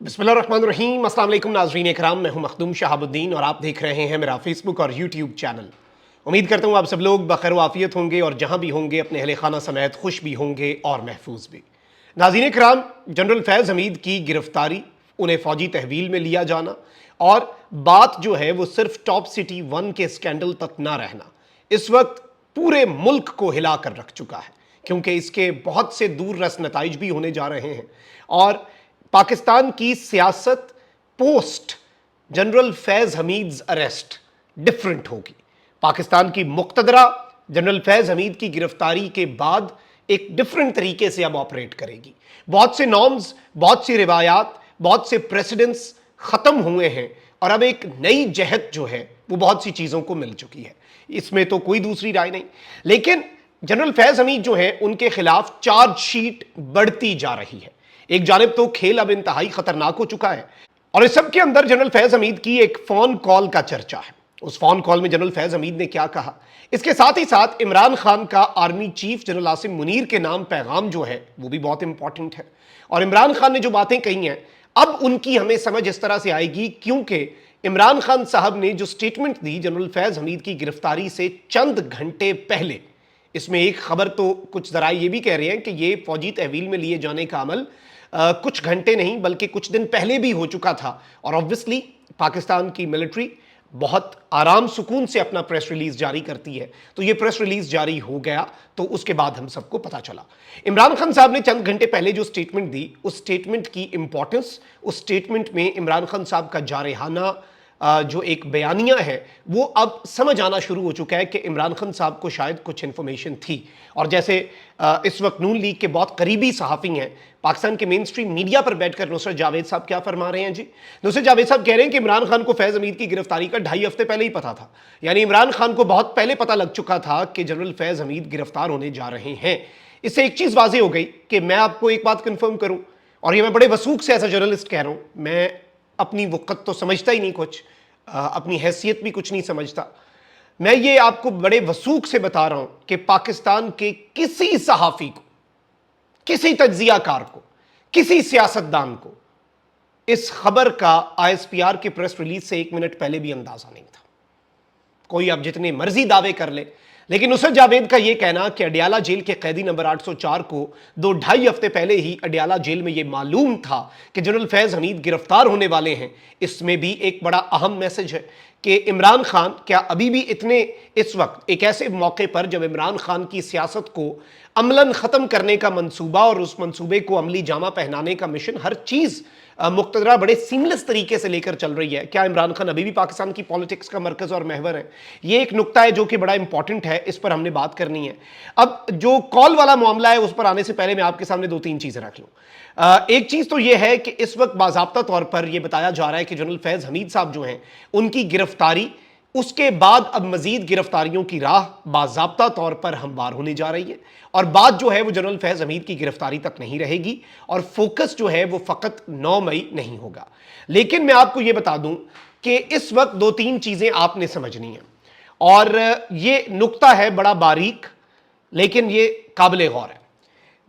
बिस्मिल्लाहिर्रहमानिर्रहीम। अस्सलाम वालेकुम नाज़रीन इकराम, मैं हूं मखदूम शहाबुद्दीन और आप देख रहे हैं मेरा फेसबुक और यूट्यूब चैनल। उम्मीद करता हूं आप सब लोग बखैर वाफियत होंगे और जहां भी होंगे अपने अहले खाना समेत खुश भी होंगे और महफूज भी। नाज़रीन इकराम, जनरल फैज़ हमीद की गिरफ्तारी, उन्हें फौजी तहवील में लिया जाना और बात जो है वो सिर्फ टॉप सिटी 1 के स्कैंडल तक ना रहना, इस वक्त पूरे मुल्क को हिला कर रख चुका है, क्योंकि इसके बहुत से दूर रस नताइज भी होने जा रहे हैं। और पाकिस्तान की सियासत पोस्ट जनरल फैज़ हमीद अरेस्ट डिफरेंट होगी। पाकिस्तान की मुक्तदरा जनरल फैज़ हमीद की गिरफ्तारी के बाद एक डिफरेंट तरीके से अब ऑपरेट करेगी। बहुत से नॉर्म्स, बहुत सी रिवायात, बहुत से प्रेसिडेंट्स खत्म हुए हैं और अब एक नई जहत जो है वो बहुत सी चीजों को मिल चुकी है, इसमें तो कोई दूसरी राय नहीं। लेकिन जनरल फैज़ हमीद जो है उनके खिलाफ चार्जशीट बढ़ती जा रही है। एक जानिब तो खेल अब इंतहाई खतरनाक हो चुका है और इस सब के अंदर जनरल फैज़ हमीद की एक फोन कॉल का चर्चा है। उस फोन कॉल में जनरल फैज़ हमीद ने क्या कहा, इसके साथ ही साथ इमरान खान का army chief general Asim Munir के नाम पैगाम जो है वो भी बहुत इंपॉर्टेंट है। और इमरान खान ने जो बातें कही हैं अब उनकी हमें समझ इस तरह से आएगी, क्योंकि इमरान खान साहब ने जो स्टेटमेंट दी जनरल फैज़ हमीद की गिरफ्तारी से चंद घंटे पहले, इसमें एक खबर तो कुछ जरा ये भी कह रहे हैं कि ये फौजी तहवील में लिए जाने का अमल कुछ घंटे नहीं बल्कि कुछ दिन पहले भी हो चुका था। और ऑब्वियसली पाकिस्तान की मिलिट्री बहुत आराम सुकून से अपना प्रेस रिलीज जारी करती है, तो ये प्रेस रिलीज जारी हो गया तो उसके बाद हम सबको पता चला। इमरान खान साहब ने चंद घंटे पहले जो स्टेटमेंट दी, उस स्टेटमेंट की इंपॉर्टेंस, उस स्टेटमेंट में इमरान खान साहब का जारहाना जो एक बयानिया है वो अब समझ आना शुरू हो चुका है कि इमरान खान साहब को शायद कुछ इन्फॉर्मेशन थी। और जैसे इस वक्त नून लीग के बहुत करीबी सहाफ़ी हैं, पाकिस्तान के मेन स्ट्रीम मीडिया पर बैठकर नुसरत जावेद साहब क्या फरमा रहे हैं जी। नुसरत जावेद साहब कह रहे हैं कि इमरान खान को फैज़ हमीद की गिरफ्तारी का 2.5 हफ्ते पहले ही पता था, यानी इमरान खान को बहुत पहले पता लग चुका था कि जनरल फैज़ हमीद गिरफ्तार होने जा रहे हैं। इससे एक चीज़ वाज़ेह हो गई कि मैं आपको एक बात कन्फर्म करूँ, और ये मैं बड़े वसूख से एज अ जर्नलिस्ट कह रहा हूँ, मैं अपनी वक़्त तो समझता ही नहीं कुछ, अपनी हैसियत भी कुछ नहीं समझता। मैं ये आपको बड़े वसूख से बता रहा हूं कि पाकिस्तान के किसी सहाफ़ी को, किसी तज्जियाकार को, किसी सियासतदान को इस खबर का ISPR की प्रेस रिलीज से 1 मिनट पहले भी अंदाजा नहीं था। कोई आप जितने मर्जी दावे कर ले, लेकिन नुसरत जावेद का यह कहना कि अडियाला जेल के कैदी नंबर 804 को 2-2.5 हफ्ते पहले ही अडियाला जेल में यह मालूम था कि जनरल फैज़ हमीद गिरफ्तार होने वाले हैं, इसमें भी एक बड़ा अहम मैसेज है कि इमरान खान क्या अभी भी इतने, इस वक्त एक ऐसे मौके पर जब इमरान खान की सियासत को अमलन ख़त्म करने का मंसूबा और उस मंसूबे को अमली जामा पहनाने का मिशन, हर चीज़ मुक्तदरा बड़े सीमलेस तरीके से लेकर चल रही है, क्या इमरान खान अभी भी पाकिस्तान की पॉलिटिक्स का मरकज़ और महवर है? ये एक नुक्ता है जो कि बड़ा इंपॉर्टेंट है, इस पर हमने बात करनी है। अब जो कॉल वाला मामला है उस पर आने से पहले मैं आपके सामने 2-3 चीज़ें रख लूँ। एक चीज़ तो यह है कि इस वक्त बाज़ाब्ता तौर पर यह बताया जा रहा है कि जनरल फैज़ हमीद साहब जो हैं उनकी गिरफ्तारी, उसके बाद अब मजीद गिरफ्तारियों की राह बाज़ाब्ता तौर पर हमवार होने जा रही है और बात जो है वो जनरल फैज़ हमीद की गिरफ्तारी तक नहीं रहेगी और फोकस जो है वो फ़कत 9 मई नहीं होगा। लेकिन मैं आपको ये बता दूं कि इस वक्त 2-3 चीज़ें आपने समझनी है और ये नुक्ता है बड़ा बारीक, लेकिन ये काबिल गौर है।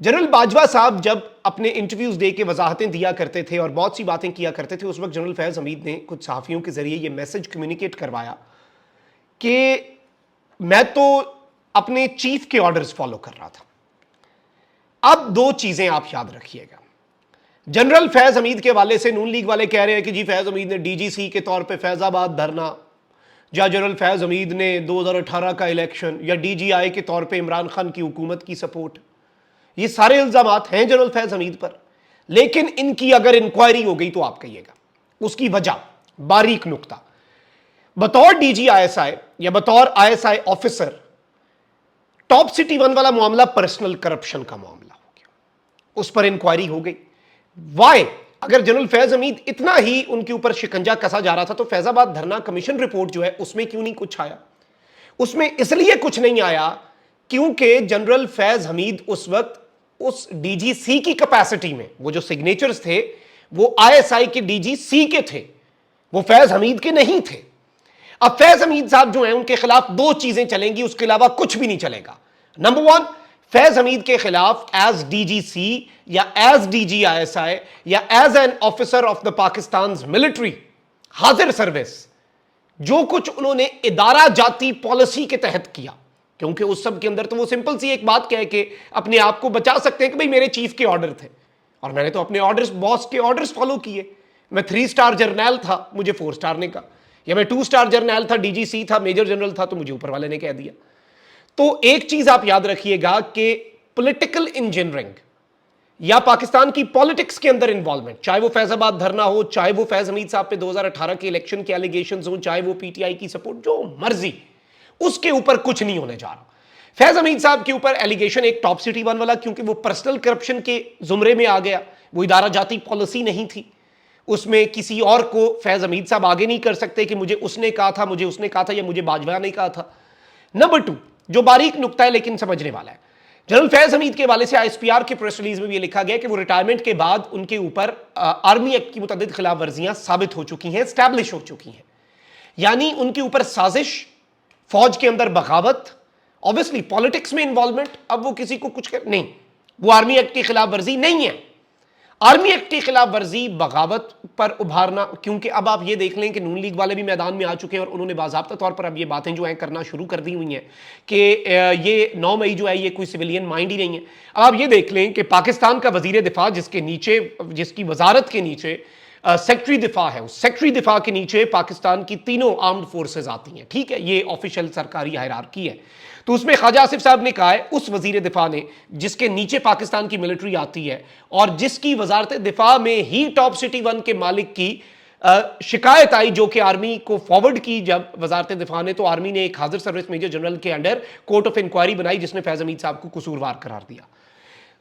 जनरल बाजवा साहब जब अपने इंटरव्यूज दे के वजाहतें दिया करते थे और बहुत सी बातें किया करते थे, उस वक्त जनरल फैज़ हमीद ने कुछ सहाफ़ियों के ज़रिए ये मैसेज कम्युनिकेट करवाया कि मैं तो अपने चीफ के ऑर्डर्स फॉलो कर रहा था। अब 2 चीज़ें आप याद रखिएगा। जनरल फैज़ हमीद के वाले से नून लीग वाले कह रहे हैं कि जी फैज़ हमीद ने DGC के तौर पे फैज़ाबाद धरना, या जनरल फैज़ हमीद ने 2018 का इलेक्शन, या DGI के तौर पे इमरान खान की हुकूमत की सपोर्ट, ये सारे इल्ज़ामात हैं जनरल फैज़ हमीद पर। लेकिन इनकी अगर इंक्वायरी हो गई तो आप कहिएगा उसकी वजह, बारीक नुक्ता, बतौर DG ISI या बतौर ISI ऑफिसर टॉप सिटी 1 वाला मामला पर्सनल करप्शन का मामला हो गया, उस पर इंक्वायरी हो गई। वाई? अगर जनरल फैज़ हमीद इतना ही उनके ऊपर शिकंजा कसा जा रहा था तो फैज़ाबाद धरना कमीशन रिपोर्ट जो है उसमें क्यों नहीं कुछ आया? उसमें इसलिए कुछ नहीं आया क्योंकि जनरल फैज़ हमीद उस वक्त उस DGC की कैपेसिटी में, वो जो सिग्नेचर्स थे वो ISI के DGC के थे, वो फैज़ हमीद के नहीं थे। अब फैज़ हमीद साहब जो हैं उनके खिलाफ 2 चीजें चलेंगी, उसके अलावा कुछ भी नहीं चलेगा। नंबर 1, फैज हमीद के खिलाफ एज डीजीसी या एज डीजीआईएसआई या as an officer of the Pakistan military हाजिर सर्विस जो कुछ उन्होंने इदारा जाती पॉलिसी के तहत किया, क्योंकि उस सब के अंदर तो वो सिंपल सी एक बात कह के अपने आप को बचा सकते हैं कि भाई मेरे चीफ के ऑर्डर थे और मैंने तो अपने ऑर्डर्स, बॉस के ऑर्डर्स फॉलो किए। मैं 3 स्टार जर्नैल था, मुझे 4 स्टार ने कहा, या मैं 2 स्टार जर्नैल था, डीजीसी था, मेजर जनरल था, तो मुझे ऊपर वाले ने कह दिया। तो एक चीज आप याद रखिएगा कि पॉलिटिकल इंजीनियरिंग या पाकिस्तान की पॉलिटिक्स के अंदर इन्वॉल्वमेंट, चाहे वो फैजाबाद धरना हो, चाहे वो फैज हमीद साहब पे 2018 के इलेक्शन के एलिगेशंस हो, चाहे वो पीटीआई की सपोर्ट, जो मर्जी, उसके ऊपर कुछ नहीं होने जा रहा। फैज हमीद साहब के ऊपर एलिगेशन एक टॉप सिटी 1 वाला, क्योंकि वो पर्सनल करप्शन के जुमरे में आ गया, वो इदारा जाती पॉलिसी नहीं थी, उसमें किसी और को फैज हमीद साहब आगे नहीं कर सकते कि मुझे उसने कहा था, मुझे उसने कहा था, या मुझे बाजवा ने कहा था। नंबर 2, जो बारीक नुक्ता है लेकिन समझने वाला है, जनरल फैज हमीद के वाले से आईएसपीआर के प्रेस रिलीज में भी लिखा गया कि वो रिटायरमेंट के बाद उनके ऊपर आर्मी एक्ट की मुतअद्दिद खिलाफ वर्जियां साबित हो चुकी हैं, स्टैब्लिश हो चुकी हैं, यानी उनके ऊपर साजिश, फौज के अंदर बगावत, ऑब्वियसली पॉलिटिक्स में इन्वॉल्वमेंट। अब वो किसी को कुछ नहीं, वो आर्मी एक्ट की खिलाफ वर्जी नहीं है। आर्मी एक्ट की खिलाफ वर्जी, बगावत पर उभारना, क्योंकि अब आप ये देख लें कि नून लीग वाले भी मैदान में आ चुके हैं और उन्होंने बाज़ाब्ता तौर पर अब ये बातें जो हैं करना शुरू कर दी हुई हैं कि ये 9 मई जो है ये कोई सिविलियन माइंड ही नहीं है। अब आप ये देख लें कि पाकिस्तान का वजीर दिफा, जिसके नीचे, जिसकी वजारत के नीचे सेक्रेटरी दिफा है, उस सेक्रेटरी दिफा के नीचे पाकिस्तान की तीनों आर्म्ड फोर्सेज आती हैं, ठीक है, ये ऑफिशियल सरकारी हायरार्की है। तो उसमें ख्वाजा आसिफ साहब ने कहा है, उस वजीर दिफा ने जिसके नीचे पाकिस्तान की मिलिट्री आती है और जिसकी वजारत दिफा में ही टॉप सिटी 1 के मालिक की शिकायत आई, जो कि आर्मी को फॉरवर्ड की जब वजारत दिफा ने, तो आर्मी ने एक हाजिर सर्विस मेजर जनरल के अंडर कोर्ट ऑफ इंक्वायरी बनाई जिसने फैज हमीद साहब को कसूरवार करार दिया।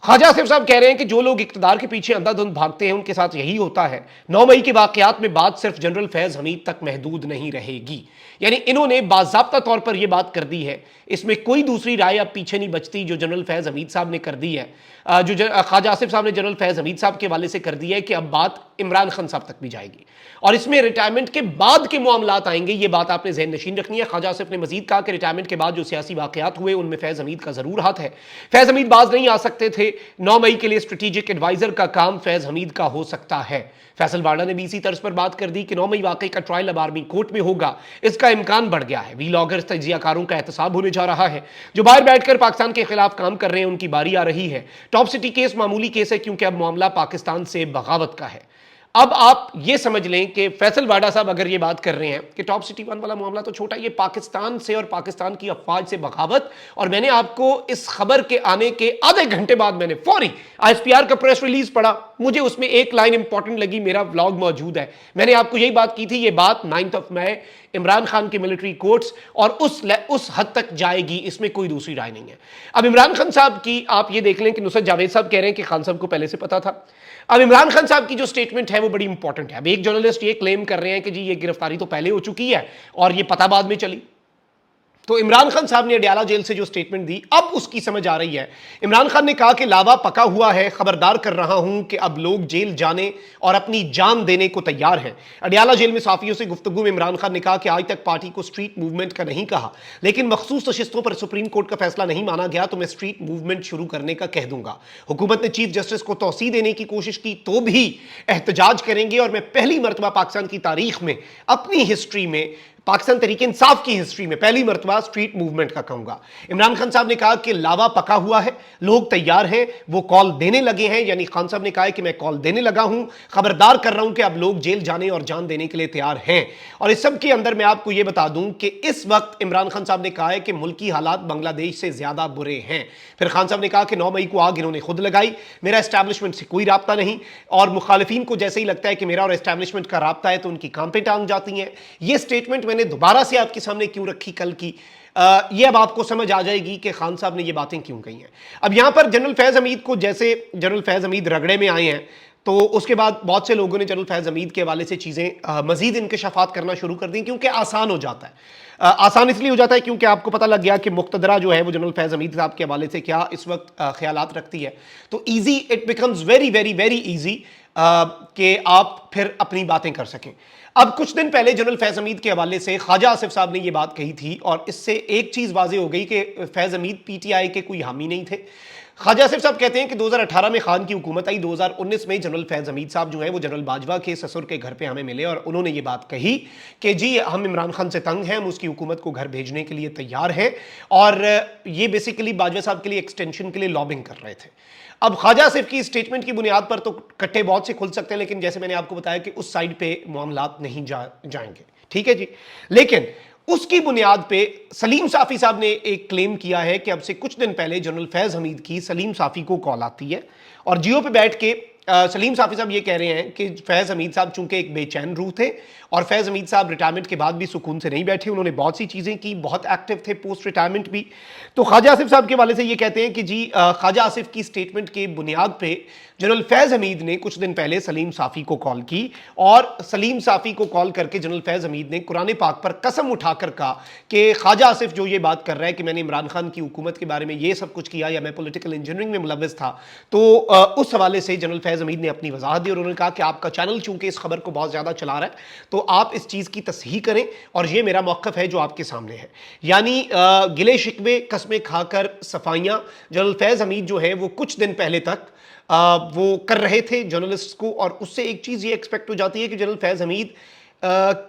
ख्वाजा आसिफ साहब कह रहे हैं कि जो लोग इक्तदार के पीछे अंधाधुंध भागते हैं उनके साथ यही होता है। 9 मई के वाकयात में बात सिर्फ जनरल फैज हमीद तक महदूद नहीं रहेगी, यानी इन्होंने बाज़ाब्ता तौर पर यह बात कर दी है, इसमें कोई दूसरी राय अब पीछे नहीं बचती जो जनरल फैज हमीद साहब ने कर दी है, जो ख्वाजा आसिफ साहब ने जनरल फैज हमीद साहब के वाले से कर दी है कि अब बात इमरान खान साहब तक भी जाएगी और इसमें रिटायरमेंट के बाद के मामलात आएंगे। ये बात आपने ज़हन नशीन रखनी है। ख्वाजा आसिफ ने मजीद कहा कि रिटायरमेंट के बाद जो सियासी वाकयात हुए उनमें फैज हमीद का जरूर हाथ है। फैज हमीद बाज नहीं आ सकते थे, 9 मई के लिए स्ट्रेटेजिक एडवाइजर का काम फैज हमीद का हो सकता है। फैसल वाडा ने भी इसी तर्ज पर बात कर दी कि 9 मई वाकई का ट्रायल अब आर्मी कोर्ट में होगा, इसका इम्कान बढ़ गया है। वीलॉगर्स, तजियाकारों का एहतसाब होने जा रहा है, जो बाहर बैठकर पाकिस्तान के खिलाफ काम कर रहे हैं उनकी बारी आ रही है। टॉप सिटी केस मामूली केस है क्योंकि अब मामला पाकिस्तान से बगावत का है। अब आप ये समझ लें कि फैसल वाडा साहब अगर ये बात कर रहे हैं कि टॉप सिटी 1 वाला मामला तो छोटा, ये पाकिस्तान से और पाकिस्तान की अफवाज से बगावत, और मैंने आपको इस खबर के आने के आधे घंटे बाद मैंने फौरी आईएसपीआर का प्रेस रिलीज पढ़ा, मुझे उसमें एक लाइन इंपॉर्टेंट लगी, मेरा व्लॉग मौजूद है, मैंने आपको यही बात की थी, ये बात 9 मई इमरान खान के मिलिट्री कोर्ट्स और उस हद तक जाएगी, इसमें कोई दूसरी राय नहीं है। अब इमरान खान साहब की आप ये देख लें कि नुसरत जावेद साहब कह रहे हैं कि खान साहब को पहले से पता था। अब इमरान खान साहब की जो स्टेटमेंट है वो बड़ी इंपॉर्टेंट है। अब एक जर्नलिस्ट ये क्लेम कर रहे हैं कि जी ये गिरफ्तारी तो पहले हो चुकी है और ये पता बाद में चली, तो इमरान खान साहब ने अडयाला जेल से जो स्टेटमेंट दी अब उसकी समझ आ रही है। इमरान खान ने कहा कि लावा पका हुआ है, खबरदार कर रहा हूं कि अब लोग जेल जाने और अपनी जान देने को तैयार हैं। अडयाला जेल में साफियों से गुफ्तगू में इमरान खान ने कहा कि आज तक पार्टी को स्ट्रीट मूवमेंट का नहीं कहा, लेकिन मखसूस नशिस्तों पर सुप्रीम कोर्ट का फैसला नहीं माना गया तो मैं स्ट्रीट मूवमेंट शुरू करने का कह दूंगा। हुकूमत ने चीफ जस्टिस को तौसीह देने की कोशिश की तो भी एहतजाज करेंगे और मैं पहली मरतबा पाकिस्तान की तारीख में, अपनी हिस्ट्री में, पाकिस्तान तहरीक इंसाफ की हिस्ट्री में पहली मरतबा स्ट्रीट मूवमेंट का कहूंगा। इमरान खान साहब ने कहा कि लावा पका हुआ है, लोग तैयार हैं, वो कॉल देने लगे हैं, यानी खान साहब ने कहा है कि मैं कॉल देने लगा हूं, खबरदार कर रहा हूं कि अब लोग जेल जाने और जान देने के लिए तैयार हैं। और इस सब के अंदर मैं आपको यह बता दूं कि इस वक्त इमरान खान साहब ने कहा है कि मुल्की हालात बांग्लादेश से ज्यादा बुरे हैं। फिर खान साहब ने कहा कि 9 मई को आग इन्होंने खुद लगाई, मेरा एस्टैब्लिशमेंट से कोई राब्ता नहीं, और मुखालिफिन को जैसे ही लगता है कि मेरा और एस्टैब्लिशमेंट का राब्ता है तो उनकी काम पे टांग जाती हैं। ये स्टेटमेंट मैंने दोबारा से आपके सामने क्यों रखी कल की, ये अब आपको समझ आ जाएगी कि खान साहब ने ये बातें क्यों कही हैं। अब यहां पर जनरल फैज हमीद को, जैसे जनरल फैज हमीद रगड़े में आए हैं तो उसके बाद बहुत से लोगों ने जनरल फैज हमीद के हवाले से चीज़ें मजीद इंकशाफात करना शुरू कर दी, क्योंकि आसान हो जाता है। आसान इसलिए हो जाता है क्योंकि आपको पता लग गया कि मुक्तदरा जो है वो जनरल फैज हमीद साहब के हवाले से क्या इस वक्त ख्यालात रखती है, तो easy, it becomes very very very easy کہ آپ پھر اپنی باتیں کر سکیں۔ اب کچھ دن پہلے جنرل فیض حمید کے حوالے سے خواجہ آصف صاحب نے یہ بات کہی تھی، اور اس سے ایک چیز واضح ہو گئی کہ فیض حمید پی ٹی آئی کے کوئی حامی نہیں تھے۔ خواجہ آصف صاحب کہتے ہیں کہ 2018 میں خان کی حکومت آئی، 2019 میں جنرل فیض حمید صاحب جو ہیں وہ جنرل باجوہ کے سسر کے گھر پہ ہمیں ملے، اور انہوں نے یہ بات کہی کہ جی ہم عمران خان سے تنگ ہیں، ہم اس کی حکومت کو گھر بھیجنے کے لیے تیار ہیں، اور یہ بیسیکلی باجوہ صاحب کے لیے ایکسٹینشن کے لیے لابنگ کر رہے تھے۔ اب خواجہ آصف کی اسٹیٹمنٹ کی بنیاد پر تو کٹے بہت سے کھل سکتے ہیں، لیکن جیسے میں نے آپ کو بتایا کہ اس سائیڈ پہ معاملات نہیں جائیں گے، ٹھیک ہے جی۔ لیکن اس کی بنیاد پہ سلیم صافی صاحب نے ایک کلیم کیا ہے کہ اب سے کچھ دن پہلے جنرل فیض حمید کی سلیم صافی کو کال آتی ہے، اور جیو پہ بیٹھ کے سلیم صافی صاحب یہ کہہ رہے ہیں کہ فیض حمید صاحب چونکہ ایک بے چین روح تھے، اور فیض حمید صاحب ریٹائرمنٹ کے بعد بھی سکون سے نہیں بیٹھے، انہوں نے بہت سی چیزیں کی، بہت ایکٹیو تھے پوسٹ ریٹائرمنٹ بھی۔ تو خواجہ آصف صاحب کے حوالے سے یہ کہتے ہیں کہ جی خواجہ آصف کی اسٹیٹمنٹ کے بنیاد پہ جنرل فیض حمید نے کچھ دن پہلے سلیم صافی کو کال کی، اور سلیم صافی کو کال کر کے جنرل فیض حمید نے قرآن پاک پر قسم اٹھا کر کہا کہ خواجہ آصف جو یہ بات کر رہا ہے کہ میں نے عمران خان کی حکومت کے بارے میں یہ سب کچھ کیا یا میں پولیٹیکل انجینئرنگ میں ملوث تھا، تو اس حوالے سے جنرل فیض حمید نے اپنی وضاحت دی، اور انہوں نے کہا کہ آپ کا چینل چونکہ اس خبر کو بہت زیادہ چلا رہا ہے تو آپ اس چیز کی تصحیح کریں، اور یہ میرا موقف ہے جو آپ کے سامنے ہے۔ یعنی گلے شکوے قسمیں کھا کر صفائیاں جنرل فیض حمید جو ہے وہ کچھ دن پہلے تک وہ کر رہے تھے جرنلسٹ کو، اور اس سے ایک چیز یہ ایکسپیکٹ ہو جاتی ہے کہ جنرل فیض حمید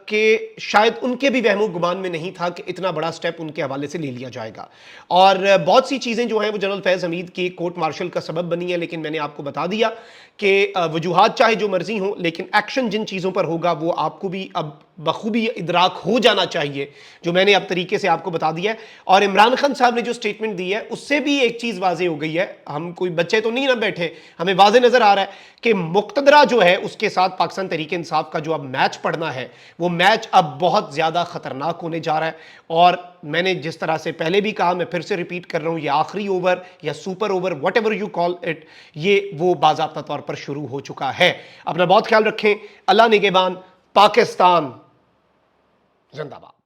کہ شاید ان کے بھی وہم و گمان میں نہیں تھا کہ اتنا بڑا سٹیپ ان کے حوالے سے لے لیا جائے گا، اور بہت سی چیزیں جو ہیں وہ جنرل فیض حمید کی کورٹ مارشل کا سبب بنی ہے، لیکن میں نے آپ کو بتا دیا کہ وجوہات چاہے جو مرضی ہوں، لیکن ایکشن جن چیزوں پر ہوگا وہ آپ کو بھی اب بخوبی ادراک ہو جانا چاہیے، جو میں نے اب طریقے سے آپ کو بتا دیا ہے۔ اور عمران خان صاحب نے جو سٹیٹمنٹ دی ہے اس سے بھی ایک چیز واضح ہو گئی ہے، ہم کوئی بچے تو نہیں نہ بیٹھے، ہمیں واضح نظر آ رہا ہے کہ مقتدرہ جو ہے اس کے ساتھ پاکستان تحریک انصاف کا جو اب میچ پڑنا ہے وہ میچ اب بہت زیادہ خطرناک ہونے جا رہا ہے، اور میں نے جس طرح سے پہلے بھی کہا، میں پھر سے ریپیٹ کر رہا ہوں، یہ آخری اوور یا super over what ever you call it, یہ وہ باضابطہ طور پر شروع ہو چکا ہے۔ اپنا بہت خیال رکھیں، اللہ نگہبان، پاکستان زندہ باد۔